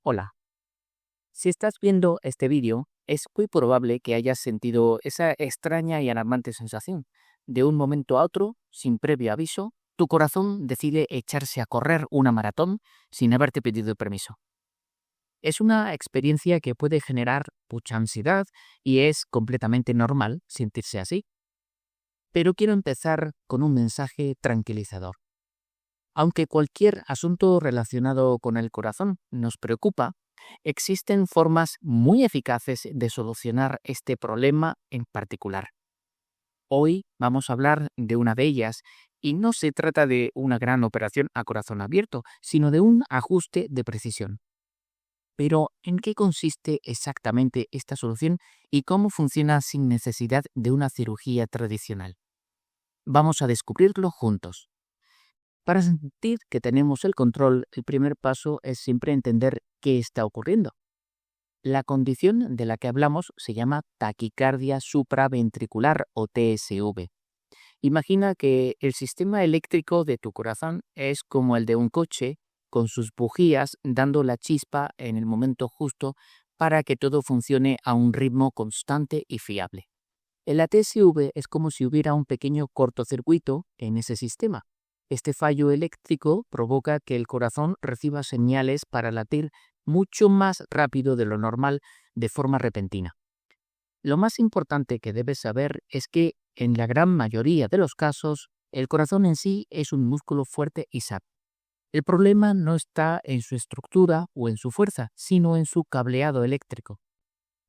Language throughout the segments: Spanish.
Hola, si estás viendo este vídeo, es muy probable que hayas sentido esa extraña y alarmante sensación. De un momento a otro, sin previo aviso, tu corazón decide echarse a correr una maratón sin haberte pedido permiso. Es una experiencia que puede generar mucha ansiedad y es completamente normal sentirse así. Pero quiero empezar con un mensaje tranquilizador. Aunque cualquier asunto relacionado con el corazón nos preocupa, existen formas muy eficaces de solucionar este problema en particular. Hoy vamos a hablar de una de ellas y no se trata de una gran operación a corazón abierto, sino de un ajuste de precisión. Pero, ¿en qué consiste exactamente esta solución y cómo funciona sin necesidad de una cirugía tradicional? Vamos a descubrirlo juntos. Para sentir que tenemos el control, el primer paso es siempre entender qué está ocurriendo. La condición de la que hablamos se llama taquicardia supraventricular o TSV. Imagina que el sistema eléctrico de tu corazón es como el de un coche, con sus bujías dando la chispa en el momento justo para que todo funcione a un ritmo constante y fiable. En la TSV es como si hubiera un pequeño cortocircuito en ese sistema. Este fallo eléctrico provoca que el corazón reciba señales para latir mucho más rápido de lo normal de forma repentina. Lo más importante que debes saber es que, en la gran mayoría de los casos, el corazón en sí es un músculo fuerte y sano. El problema no está en su estructura o en su fuerza, sino en su cableado eléctrico.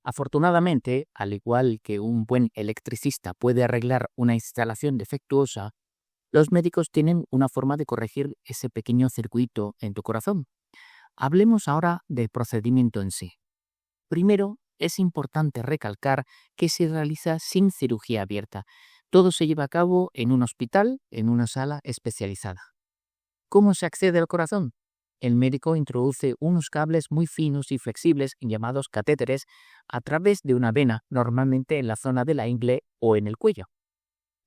Afortunadamente, al igual que un buen electricista puede arreglar una instalación defectuosa, los médicos tienen una forma de corregir ese pequeño circuito en tu corazón. Hablemos ahora del procedimiento en sí. Primero, es importante recalcar que se realiza sin cirugía abierta. Todo se lleva a cabo en un hospital, en una sala especializada. ¿Cómo se accede al corazón? El médico introduce unos cables muy finos y flexibles llamados catéteres a través de una vena, normalmente en la zona de la ingle o en el cuello.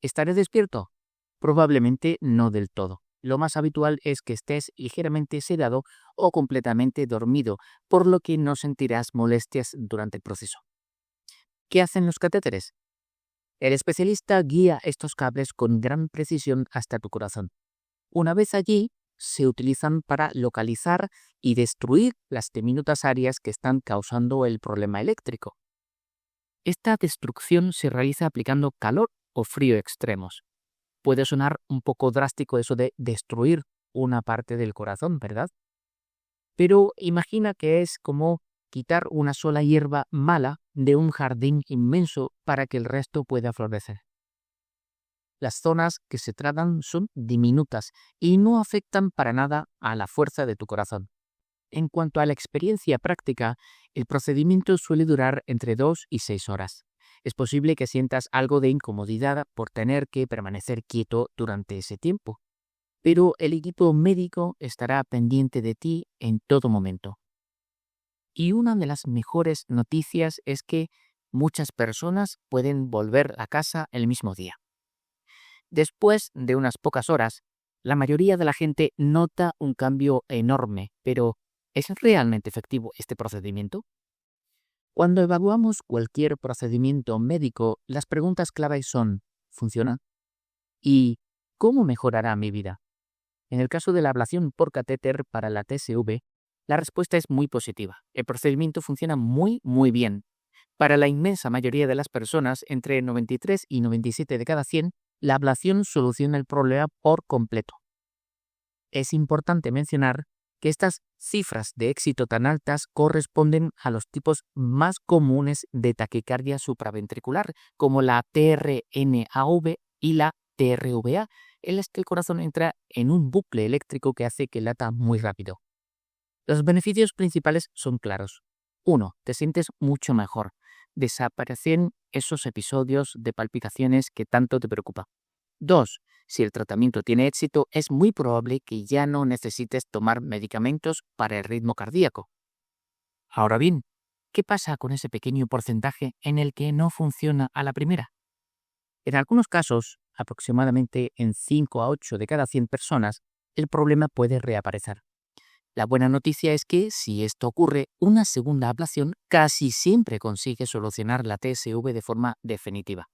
¿Estaré despierto? Probablemente no del todo. Lo más habitual es que estés ligeramente sedado o completamente dormido, por lo que no sentirás molestias durante el proceso. ¿Qué hacen los catéteres? El especialista guía estos cables con gran precisión hasta tu corazón. Una vez allí, se utilizan para localizar y destruir las diminutas áreas que están causando el problema eléctrico. Esta destrucción se realiza aplicando calor o frío extremos. Puede sonar un poco drástico eso de destruir una parte del corazón, ¿verdad? Pero imagina que es como quitar una sola hierba mala de un jardín inmenso para que el resto pueda florecer. Las zonas que se tratan son diminutas y no afectan para nada a la fuerza de tu corazón. En cuanto a la experiencia práctica, el procedimiento suele durar entre 2 y 6 horas. Es posible que sientas algo de incomodidad por tener que permanecer quieto durante ese tiempo, pero el equipo médico estará pendiente de ti en todo momento. Y una de las mejores noticias es que muchas personas pueden volver a casa el mismo día. Después de unas pocas horas, la mayoría de la gente nota un cambio enorme, pero ¿es realmente efectivo este procedimiento? Cuando evaluamos cualquier procedimiento médico, las preguntas clave son: ¿funciona? ¿Y cómo mejorará mi vida? En el caso de la ablación por catéter para la TSV, la respuesta es muy positiva. El procedimiento funciona muy bien. Para la inmensa mayoría de las personas, entre 93 y 97 de cada 100, la ablación soluciona el problema por completo. Es importante mencionar que estas cifras de éxito tan altas corresponden a los tipos más comunes de taquicardia supraventricular, como la TRNAV y la TRVA, en las que el corazón entra en un bucle eléctrico que hace que lata muy rápido. Los beneficios principales son claros. 1. Te sientes mucho mejor. Desaparecen esos episodios de palpitaciones que tanto te preocupan. 2. Si el tratamiento tiene éxito, es muy probable que ya no necesites tomar medicamentos para el ritmo cardíaco. Ahora bien, ¿qué pasa con ese pequeño porcentaje en el que no funciona a la primera? En algunos casos, aproximadamente en 5 a 8 de cada 100 personas, el problema puede reaparecer. La buena noticia es que, si esto ocurre, una segunda ablación casi siempre consigue solucionar la TSV de forma definitiva.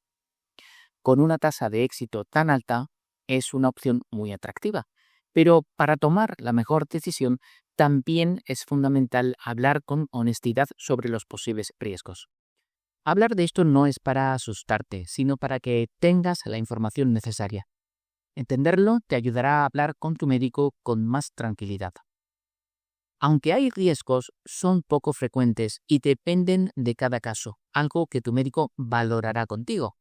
Con una tasa de éxito tan alta, es una opción muy atractiva. Pero para tomar la mejor decisión, también es fundamental hablar con honestidad sobre los posibles riesgos. Hablar de esto no es para asustarte, sino para que tengas la información necesaria. Entenderlo te ayudará a hablar con tu médico con más tranquilidad. Aunque hay riesgos, son poco frecuentes y dependen de cada caso, algo que tu médico valorará contigo.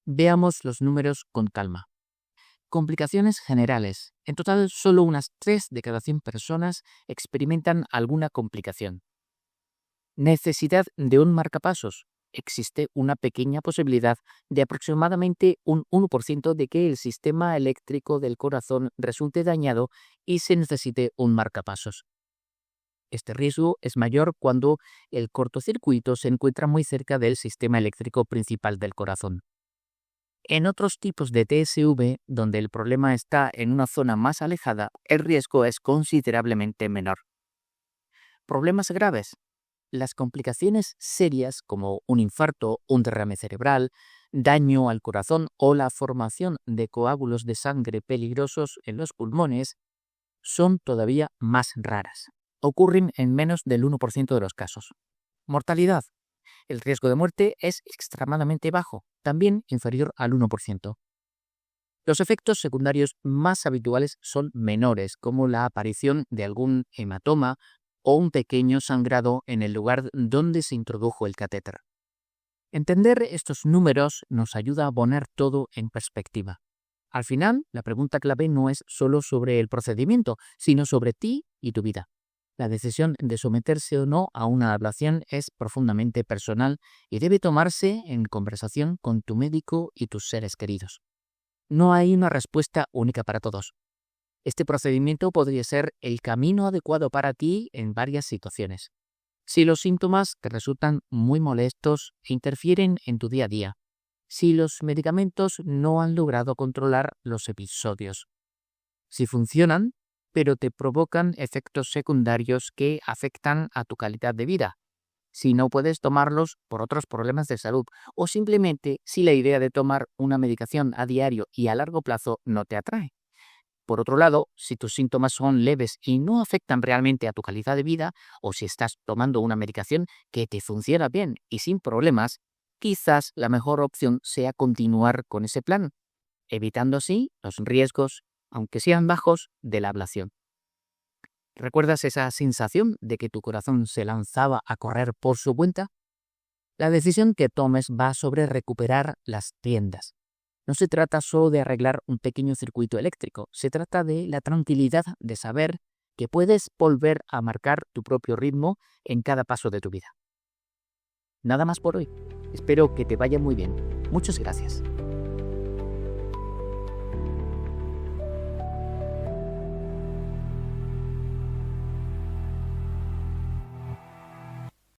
Veamos los números con calma. Complicaciones generales. En total, solo unas 3 de cada 100 personas experimentan alguna complicación. Necesidad de un marcapasos. Existe una pequeña posibilidad de aproximadamente un 1% de que el sistema eléctrico del corazón resulte dañado y se necesite un marcapasos. Este riesgo es mayor cuando el cortocircuito se encuentra muy cerca del sistema eléctrico principal del corazón. En otros tipos de TSV, donde el problema está en una zona más alejada, el riesgo es considerablemente menor. Problemas graves. Las complicaciones serias como un infarto, un derrame cerebral, daño al corazón o la formación de coágulos de sangre peligrosos en los pulmones son todavía más raras. Ocurren en menos del 1% de los casos. Mortalidad. El riesgo de muerte es extremadamente bajo, también inferior al 1%. Los efectos secundarios más habituales son menores, como la aparición de algún hematoma o un pequeño sangrado en el lugar donde se introdujo el catéter. Entender estos números nos ayuda a poner todo en perspectiva. Al final, la pregunta clave no es solo sobre el procedimiento, sino sobre ti y tu vida. La decisión de someterse o no a una ablación es profundamente personal y debe tomarse en conversación con tu médico y tus seres queridos. No hay una respuesta única para todos. Este procedimiento podría ser el camino adecuado para ti en varias situaciones. Si los síntomas te resultan muy molestos e interfieren en tu día a día, si los medicamentos no han logrado controlar los episodios, si funcionan, pero te provocan efectos secundarios que afectan a tu calidad de vida, si no puedes tomarlos por otros problemas de salud o simplemente si la idea de tomar una medicación a diario y a largo plazo no te atrae. Por otro lado, si tus síntomas son leves y no afectan realmente a tu calidad de vida, o si estás tomando una medicación que te funciona bien y sin problemas, quizás la mejor opción sea continuar con ese plan, evitando así los riesgos, aunque sean bajos, de la ablación. ¿Recuerdas esa sensación de que tu corazón se lanzaba a correr por su cuenta? La decisión que tomes va sobre recuperar las riendas. No se trata solo de arreglar un pequeño circuito eléctrico, se trata de la tranquilidad de saber que puedes volver a marcar tu propio ritmo en cada paso de tu vida. Nada más por hoy. Espero que te vaya muy bien. Muchas gracias.